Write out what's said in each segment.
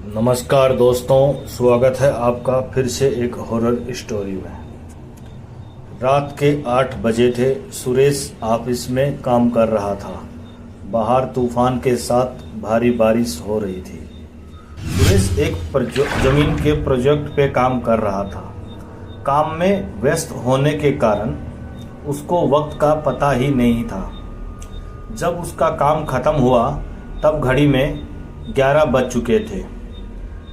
नमस्कार दोस्तों, स्वागत है आपका फिर से एक हॉरर स्टोरी में। रात के 8 बजे थे। सुरेश ऑफिस में काम कर रहा था। बाहर तूफान के साथ भारी बारिश हो रही थी। सुरेश एक जमीन के प्रोजेक्ट पे काम कर रहा था। काम में व्यस्त होने के कारण उसको वक्त का पता ही नहीं था। जब उसका काम खत्म हुआ तब घड़ी में 11 बज चुके थे।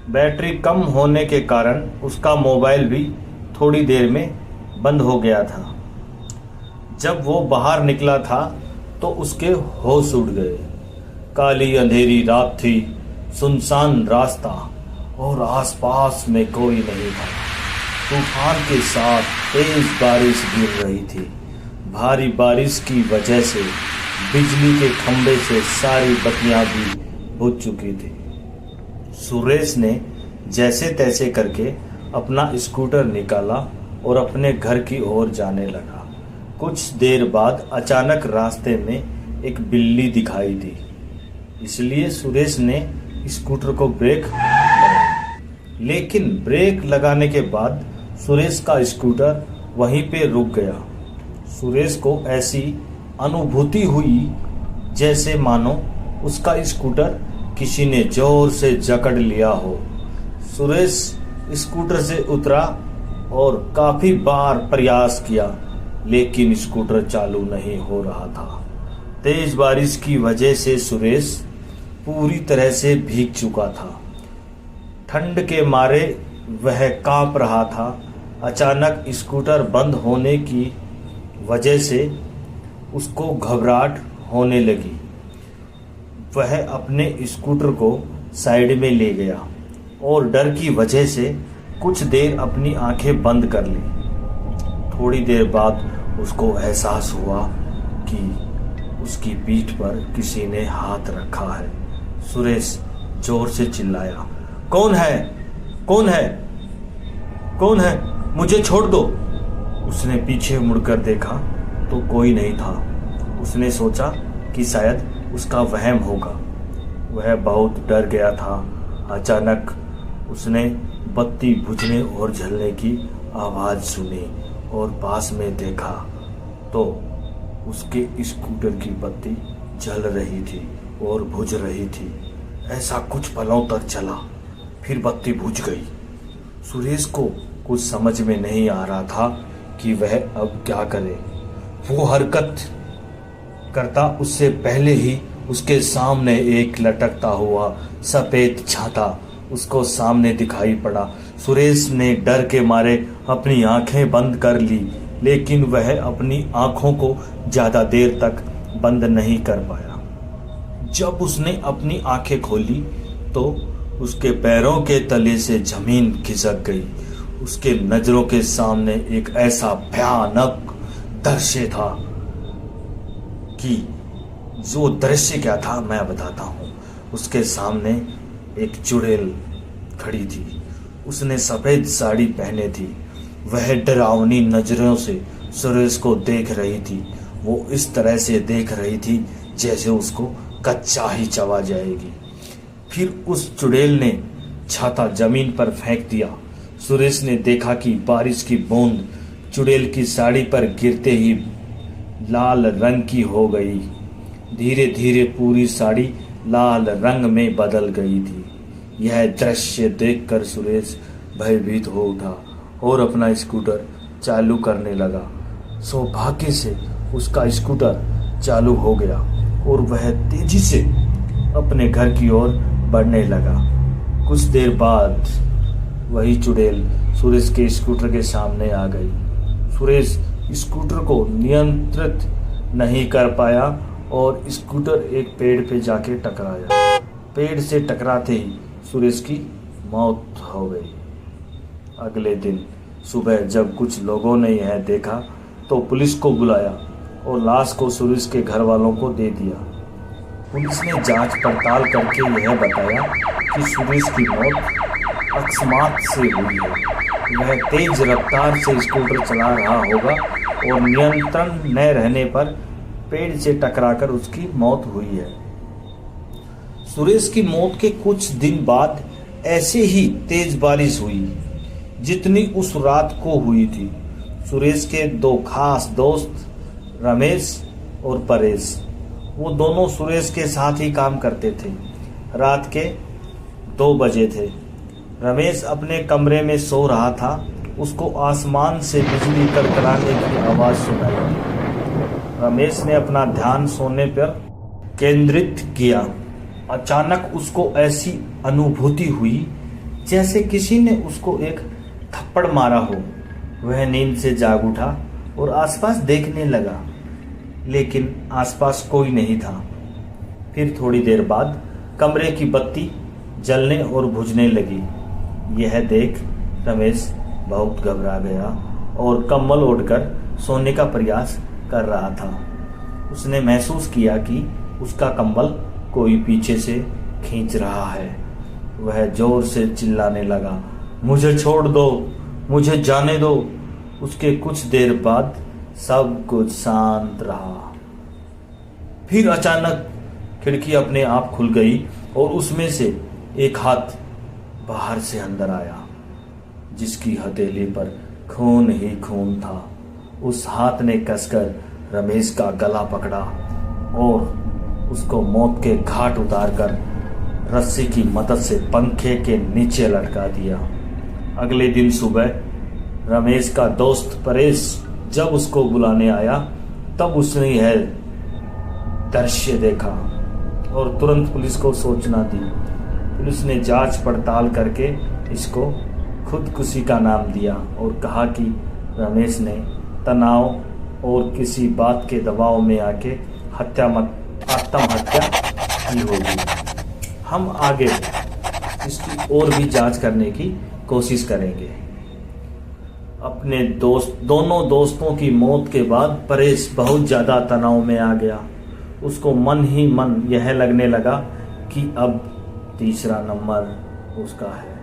बैटरी कम होने के कारण उसका मोबाइल भी थोड़ी देर में बंद हो गया था। जब वो बाहर निकला था तो उसके होश उड़ गए। काली अंधेरी रात थी, सुनसान रास्ता और आसपास में कोई नहीं था। तूफान के साथ तेज बारिश गिर रही थी। भारी बारिश की वजह से बिजली के खंभे से सारी बत्तियां भी बुझ चुकी थी। सुरेश ने जैसे तैसे करके अपना स्कूटर निकाला और अपने घर की ओर जाने लगा। कुछ देर बाद अचानक रास्ते में एक बिल्ली दिखाई दी, इसलिए सुरेश ने स्कूटर को ब्रेक लगाया। लेकिन ब्रेक लगाने के बाद सुरेश का स्कूटर वहीं पे रुक गया। सुरेश को ऐसी अनुभूति हुई जैसे मानो उसका स्कूटर किसी ने जोर से जकड़ लिया हो। सुरेश स्कूटर से उतरा और काफी बार प्रयास किया, लेकिन स्कूटर चालू नहीं हो रहा था। तेज बारिश की वजह से सुरेश पूरी तरह से भीग चुका था। ठंड के मारे वह कांप रहा था। अचानक स्कूटर बंद होने की वजह से उसको घबराहट होने लगी। वह अपने स्कूटर को साइड में ले गया और डर की वजह से कुछ देर अपनी आंखें बंद कर ली। थोड़ी देर बाद उसको एहसास हुआ कि उसकी पीठ पर किसी ने हाथ रखा है। सुरेश जोर से चिल्लाया, कौन है? कौन है? कौन है? मुझे छोड़ दो। उसने पीछे मुड़कर देखा तो कोई नहीं था। उसने सोचा कि शायद उसका वहम होगा। वह बहुत डर गया था। अचानक उसने बत्ती बुझने और जलने की आवाज़ सुनी और पास में देखा तो उसके स्कूटर की बत्ती जल रही थी और बुझ रही थी। ऐसा कुछ पलों तक चला, फिर बत्ती बुझ गई। सुरेश को कुछ समझ में नहीं आ रहा था कि वह अब क्या करे। वो हरकत करता उससे पहले ही उसके सामने एक लटकता हुआ सफेद छाता उसको सामने दिखाई पड़ा। सुरेश ने डर के मारे अपनी आंखें बंद कर ली, लेकिन वह अपनी आंखों को ज्यादा देर तक बंद नहीं कर पाया। जब उसने अपनी आंखें खोली तो उसके पैरों के तले से जमीन खिसक गई। उसके नजरों के सामने एक ऐसा भयानक दृश्य था कि जो दृश्य क्या था मैं बताता हूँ। उसके सामने एक चुड़ैल खड़ी थी। उसने सफेद साड़ी पहने थी। वह डरावनी नजरों से सुरेश को देख रही थी। वो इस तरह से देख रही थी जैसे उसको कच्चा ही चबा जाएगी। फिर उस चुड़ैल ने छाता जमीन पर फेंक दिया। सुरेश ने देखा कि बारिश की बूंद चुड़ैल की साड़ी पर गिरते ही लाल रंग की हो गई। धीरे धीरे पूरी साड़ी लाल रंग में बदल गई थी। यह दृश्य देखकर सुरेश भयभीत हो उठा और अपना स्कूटर चालू करने लगा। सौभाग्य से उसका स्कूटर चालू हो गया और वह तेजी से अपने घर की ओर बढ़ने लगा। कुछ देर बाद वही चुड़ैल सुरेश के स्कूटर के सामने आ गई। सुरेश स्कूटर को नियंत्रित नहीं कर पाया और स्कूटर एक पेड़ पे जाके टकराया। पेड़ से टकराते ही सुरेश की मौत हो गई। अगले दिन सुबह जब कुछ लोगों ने यह देखा तो पुलिस को बुलाया और लाश को सुरेश के घर वालों को दे दिया। पुलिस ने जांच पड़ताल करके यह बताया कि सुरेश की मौत अकस्मात से हुई है। वह तेज रफ्तार से स्कूटर चला रहा होगा और नियंत्रण न रहने पर पेड़ से टकराकर उसकी मौत हुई है। सुरेश की मौत के कुछ दिन बाद ऐसे ही तेज बारिश हुई जितनी उस रात को हुई थी। सुरेश के दो खास दोस्त रमेश और परेश, वो दोनों सुरेश के साथ ही काम करते थे। रात के 2 बजे थे। रमेश अपने कमरे में सो रहा था। उसको आसमान से बिजली कड़कड़ाने की आवाज़ सुनाई दी। रमेश ने अपना ध्यान सोने पर केंद्रित किया। अचानक उसको ऐसी अनुभूति हुई जैसे किसी ने उसको एक थप्पड़ मारा हो। वह नींद से जाग उठा और आसपास देखने लगा, लेकिन आसपास कोई नहीं था। फिर थोड़ी देर बाद कमरे की बत्ती जलने और बुझने लगी। यह देख रमेश बहुत घबरा गया और कंबल ओढ़कर सोने का प्रयास कर रहा था। उसने महसूस किया कि उसका कंबल कोई पीछे से खींच रहा है। वह जोर से चिल्लाने लगा, मुझे छोड़ दो, मुझे जाने दो। उसके कुछ देर बाद सब कुछ शांत रहा। फिर अचानक खिड़की अपने आप खुल गई और उसमें से एक हाथ बाहर से अंदर आया, जिसकी हथेली पर खून ही खून था। उस हाथ ने कसकर रमेश का गला पकड़ा और उसको मौत के घाट उतारकर रस्सी की मदद से पंखे के नीचे लटका दिया। अगले दिन सुबह रमेश का दोस्त परेश जब उसको बुलाने आया, तब उसने यह दृश्य देखा और तुरंत पुलिस को सूचना दी। पुलिस ने जांच पड़ताल करके इसको खुदकुशी का नाम दिया और कहा कि रमेश ने तनाव और किसी बात के दबाव में आके आत्महत्या की होगी। हम आगे इसकी और भी जांच करने की कोशिश करेंगे। अपने दोनों दोस्तों की मौत के बाद परेश बहुत ज़्यादा तनाव में आ गया। उसको मन ही मन यह लगने लगा कि अब तीसरा नंबर उसका है।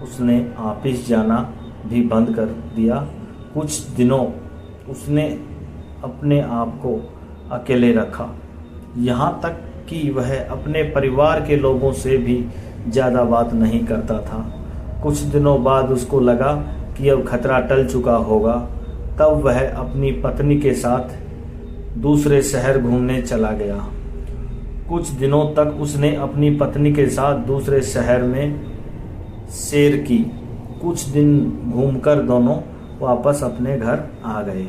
उसने ऑफिस जाना भी बंद कर दिया। कुछ दिनों उसने अपने आप को अकेले रखा, यहाँ तक कि वह अपने परिवार के लोगों से भी ज़्यादा बात नहीं करता था। कुछ दिनों बाद उसको लगा कि अब खतरा टल चुका होगा। तब वह अपनी पत्नी के साथ दूसरे शहर घूमने चला गया। कुछ दिनों तक उसने अपनी पत्नी के साथ दूसरे शहर में सैर की। कुछ दिन घूमकर दोनों वापस अपने घर आ गए।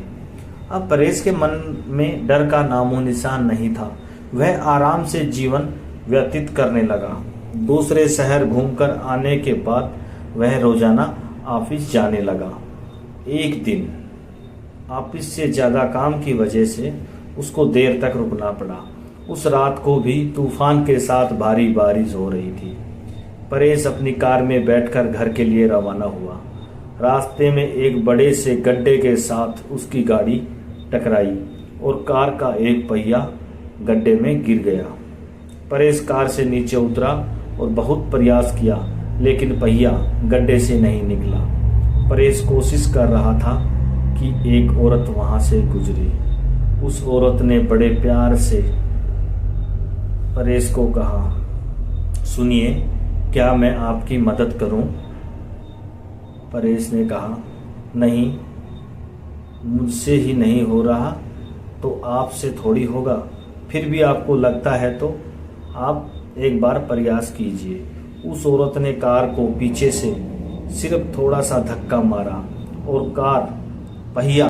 अब परेश के मन में डर का नामो निशान नहीं था। वह आराम से जीवन व्यतीत करने लगा। दूसरे शहर घूमकर आने के बाद वह रोजाना ऑफिस जाने लगा। एक दिन ऑफिस से ज़्यादा काम की वजह से उसको देर तक रुकना पड़ा। उस रात को भी तूफान के साथ भारी बारिश हो रही थी। परेश अपनी कार में बैठकर घर के लिए रवाना हुआ। रास्ते में एक बड़े से गड्ढे के साथ उसकी गाड़ी टकराई और कार का एक पहिया गड्ढे में गिर गया। परेश कार से नीचे उतरा और बहुत प्रयास किया, लेकिन पहिया गड्ढे से नहीं निकला। परेश कोशिश कर रहा था कि एक औरत वहां से गुजरी। उस औरत ने बड़े प्यार से परेश को कहा, सुनिए, क्या मैं आपकी मदद करूं? परेश ने कहा, नहीं, मुझसे ही नहीं हो रहा तो आपसे थोड़ी होगा। फिर भी आपको लगता है तो आप एक बार प्रयास कीजिए। उस औरत ने कार को पीछे से सिर्फ थोड़ा सा धक्का मारा और कार पहिया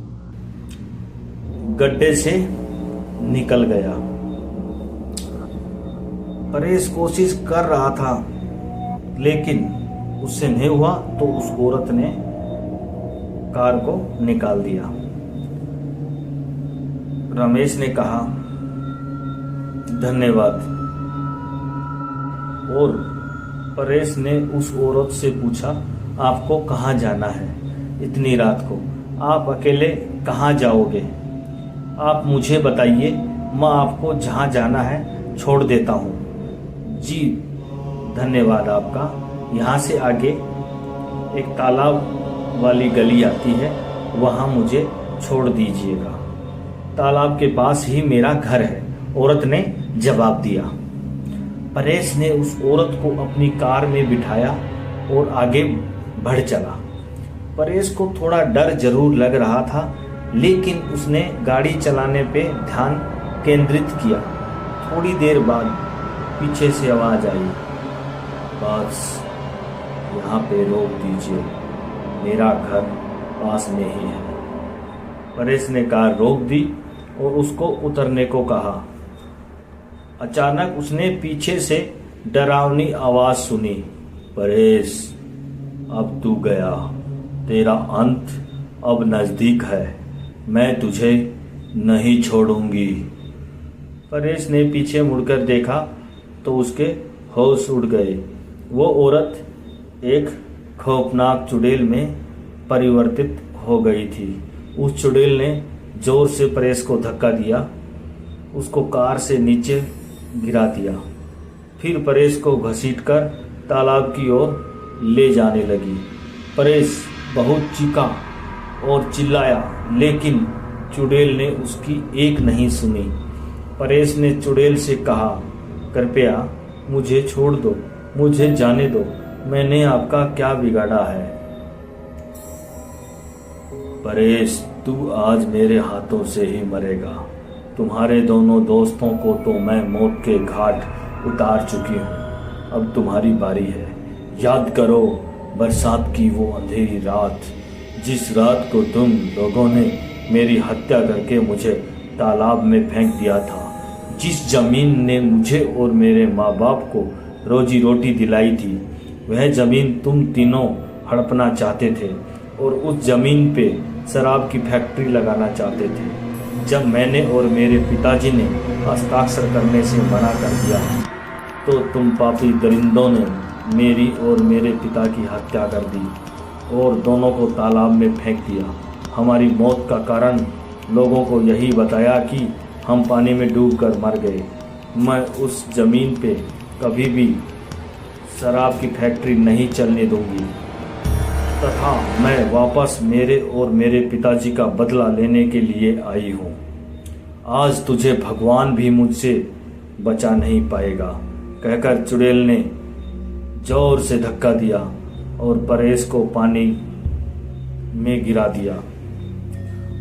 गड्ढे से निकल गया। परेश कोशिश कर रहा था, लेकिन उससे नहीं हुआ तो उस औरत ने कार को निकाल दिया। रमेश ने कहा, धन्यवाद। और परेश ने उस औरत से पूछा, आपको कहाँ जाना है इतनी रात को? आप अकेले कहाँ जाओगे? आप मुझे बताइए, मैं आपको जहाँ जाना है छोड़ देता हूँ। जी धन्यवाद आपका। यहाँ से आगे एक तालाब वाली गली आती है, वहाँ मुझे छोड़ दीजिएगा। तालाब के पास ही मेरा घर है, औरत ने जवाब दिया। परेश ने उस औरत को अपनी कार में बिठाया और आगे बढ़ चला। परेश को थोड़ा डर जरूर लग रहा था, लेकिन उसने गाड़ी चलाने पे ध्यान केंद्रित किया। थोड़ी देर बाद पीछे से आवाज आई, बस यहाँ पे रोक दीजिए, मेरा घर पास में ही है। परेश ने कार रोक दी और उसको उतरने को कहा। अचानक उसने पीछे से डरावनी आवाज सुनी, परेश अब तू गया, तेरा अंत अब नजदीक है, मैं तुझे नहीं छोड़ूंगी। परेश ने पीछे मुड़कर देखा तो उसके होश उड़ गए। वो औरत एक खौफनाक चुड़ैल में परिवर्तित हो गई थी। उस चुड़ैल ने जोर से परेश को धक्का दिया, उसको कार से नीचे गिरा दिया, फिर परेश को घसीटकर तालाब की ओर ले जाने लगी। परेश बहुत चीखा और चिल्लाया, लेकिन चुड़ैल ने उसकी एक नहीं सुनी। परेश ने चुड़ैल से कहा, कृपया मुझे छोड़ दो, मुझे जाने दो, मैंने आपका क्या बिगाड़ा है। परेश तू आज मेरे हाथों से ही मरेगा, तुम्हारे दोनों दोस्तों को तो मैं मौत के घाट उतार चुकी हूँ, अब तुम्हारी बारी है। याद करो बरसात की वो अंधेरी रात, जिस रात को तुम लोगों ने मेरी हत्या करके मुझे तालाब में फेंक दिया था। जिस जमीन ने मुझे और मेरे माँ बाप को रोजी रोटी दिलाई थी, वह जमीन तुम तीनों हड़पना चाहते थे और उस जमीन पे शराब की फैक्ट्री लगाना चाहते थे। जब मैंने और मेरे पिताजी ने हस्ताक्षर करने से मना कर दिया, तो तुम पापी दरिंदों ने मेरी और मेरे पिता की हत्या कर दी और दोनों को तालाब में फेंक दिया। हमारी मौत का कारण लोगों को यही बताया कि हम पानी में डूबकर मर गए। मैं उस जमीन पे कभी भी शराब की फैक्ट्री नहीं चलने दूंगी, तथा मैं वापस मेरे और मेरे पिताजी का बदला लेने के लिए आई हूँ। आज तुझे भगवान भी मुझसे बचा नहीं पाएगा, कहकर चुड़ैल ने जोर से धक्का दिया और परेश को पानी में गिरा दिया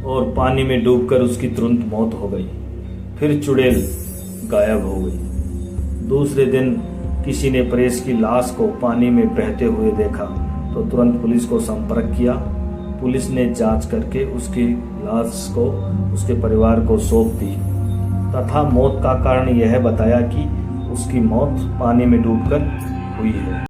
और पानी में डूबकर उसकी तुरंत मौत हो गई। फिर चुड़ैल गायब हो गई। दूसरे दिन किसी ने परेश की लाश को पानी में बहते हुए देखा तो तुरंत पुलिस को संपर्क किया। पुलिस ने जांच करके उसकी लाश को उसके परिवार को सौंप दी तथा मौत का कारण यह बताया कि उसकी मौत पानी में डूबकर हुई है।